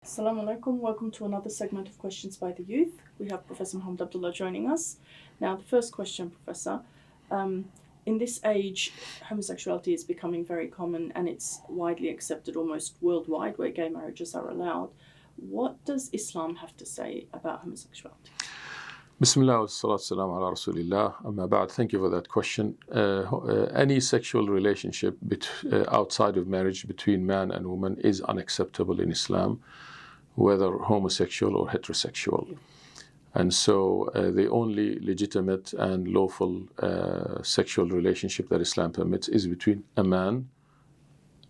Assalamu alaikum. Welcome to another segment of Questions by the Youth. We have Professor Mohamad Abdalla joining us. Now, the first question, Professor. In this age, homosexuality is becoming very common and it's widely accepted almost worldwide where gay marriages are allowed. What does Islam have to say about homosexuality? Bismillah wa salatu salam ala Rasulillah. Amma ba'd. Thank you for that question. Any sexual relationship outside of marriage between man and woman is unacceptable in Islam, whether homosexual or heterosexual. And so the only legitimate and lawful sexual relationship that Islam permits is between a man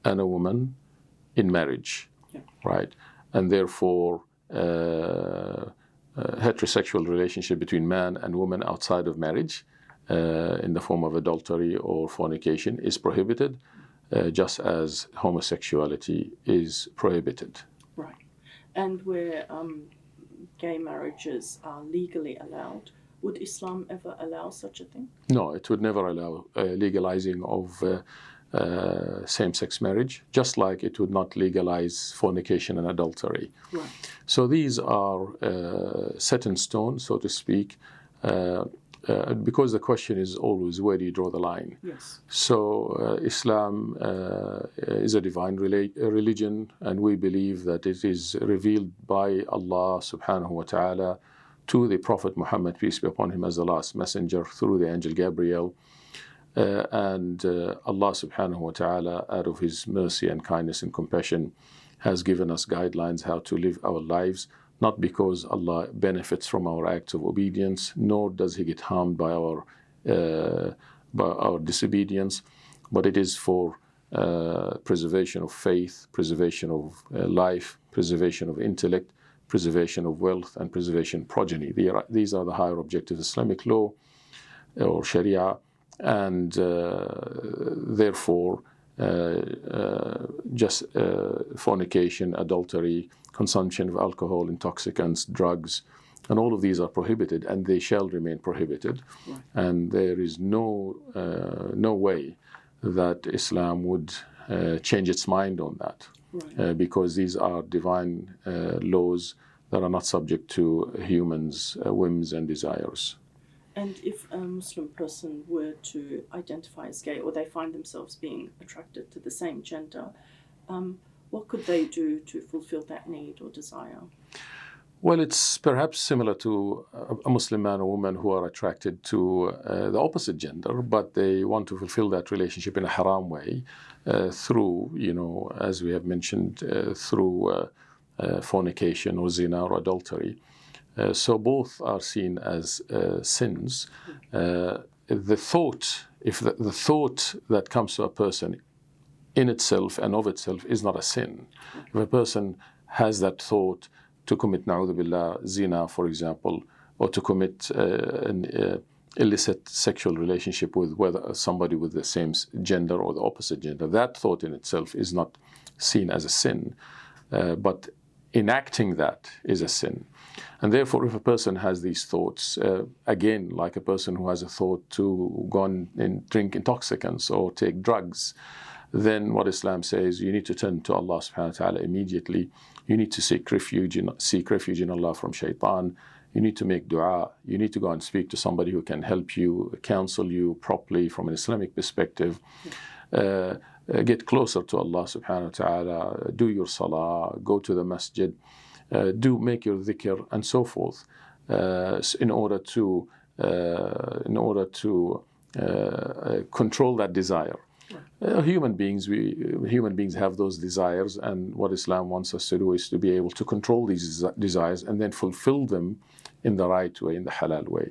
and a woman in marriage, right? And therefore, heterosexual relationship between man and woman outside of marriage in the form of adultery or fornication is prohibited, just as homosexuality is prohibited. Right. And where gay marriages are legally allowed, would Islam ever allow such a thing? No, it would never allow legalizing of same-sex marriage, just like it would not legalize fornication and adultery. Right. So these are set in stone, so to speak, because the question is always, where do you draw the line? Yes. So Islam is a divine religion, and we believe that it is revealed by Allah subhanahu wa ta'ala to the Prophet Muhammad, peace be upon him, as the last messenger through the angel Gabriel. And Allah subhanahu wa ta'ala, out of His mercy and kindness and compassion, has given us guidelines how to live our lives, not because Allah benefits from our acts of obedience, nor does He get harmed by our disobedience, but it is for preservation of faith, preservation of life, preservation of intellect, preservation of wealth, and preservation of progeny. These are the higher objectives of Islamic law or Sharia. And therefore, just fornication, adultery, consumption of alcohol, intoxicants, drugs, and all of these are prohibited, and they shall remain prohibited. Right. And there is no way that Islam would change its mind on that, Right. because these are divine laws that are not subject to humans' whims and desires. And if a Muslim person were to identify as gay, or they find themselves being attracted to the same gender, what could they do to fulfill that need or desire? Well, it's perhaps similar to a Muslim man or woman who are attracted to the opposite gender, but they want to fulfill that relationship in a haram way through, as we have mentioned, through fornication or zina or adultery. So both are seen as sins. The thought, if the thought that comes to a person in itself and of itself is not a sin. If a person has that thought to commit, na'udhu billah, zina, for example, or to commit an illicit sexual relationship with whether somebody with the same gender or the opposite gender, that thought in itself is not seen as a sin, but enacting that is a sin. And therefore, if a person has these thoughts, again, like a person who has a thought to go and drink intoxicants or take drugs, then what Islam says, you need to turn to Allah subhanahu wa ta'ala immediately. You need to seek refuge in Allah from shaitan. You need to make dua. You need to go and speak to somebody who can help you, counsel you properly from an Islamic perspective. Get closer to Allah subhanahu wa ta'ala, do your salah, go to the masjid, make your dhikr, and so forth, in order to control that desire. Human beings have those desires, and what Islam wants us to do is to be able to control these desires and then fulfill them in the right way, in the halal way.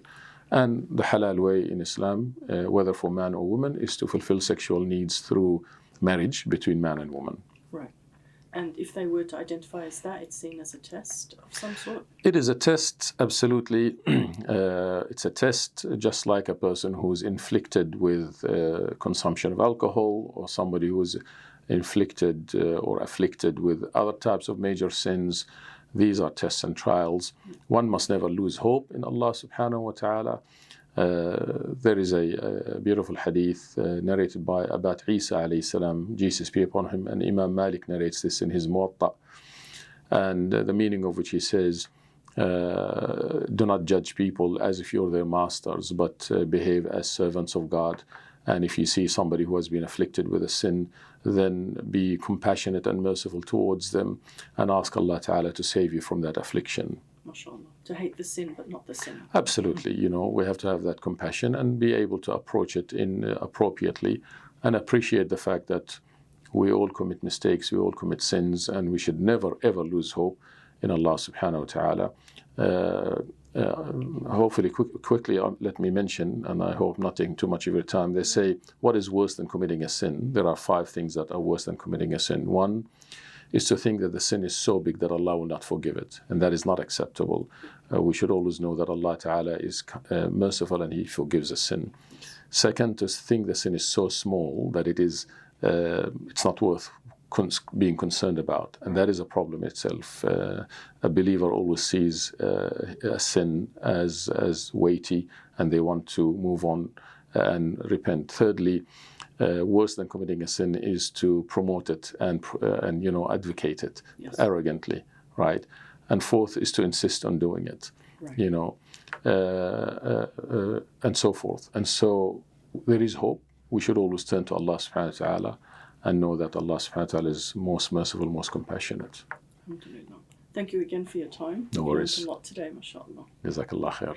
And the halal way in Islam, whether for man or woman, is to fulfill sexual needs through marriage between man and woman. Right. And if they were to identify as that, it's seen as a test of some sort? It is a test, absolutely. It's a test, just like a person who's inflicted with consumption of alcohol, or somebody who's inflicted or afflicted with other types of major sins. These are tests and trials. One must never lose hope in Allah subhanahu wa ta'ala. There is a beautiful hadith narrated by Abat Isa alayhi salam, Jesus be upon him, and Imam Malik narrates this in his Muwatta. and the meaning of which he says, do not judge people as if you're their masters, but behave as servants of God. And if you see somebody who has been afflicted with a sin, then be compassionate and merciful towards them and ask Allah Ta'ala to save you from that affliction. MashaAllah. To hate the sin, but not the sin. Absolutely. We have to have that compassion and be able to approach it appropriately and appreciate the fact that we all commit mistakes, we all commit sins, and we should never, ever lose hope in Allah subhanahu wa ta'ala. Hopefully, quickly, let me mention, and I hope not taking too much of your time, they say, what is worse than committing a sin? There are 5 things that are worse than committing a sin. One is to think that the sin is so big that Allah will not forgive it, and that is not acceptable. We should always know that Allah Ta'ala is merciful and He forgives a sin. Second, to think the sin is so small that it's not worth being concerned about, and that is a problem itself. A believer always sees a sin as weighty, and they want to move on and repent. Thirdly, worse than committing a sin is to promote it and advocate it arrogantly, right? And fourth is to insist on doing it, right. And so forth. And so there is hope. We should always turn to Allah subhanahu wa ta'ala and know that Allah subhanahu wa ta'ala is most merciful, most compassionate. Alhamdulillah. Thank you again for your time. No worries. You learned a lot today, mashallah. Jazakallah khair.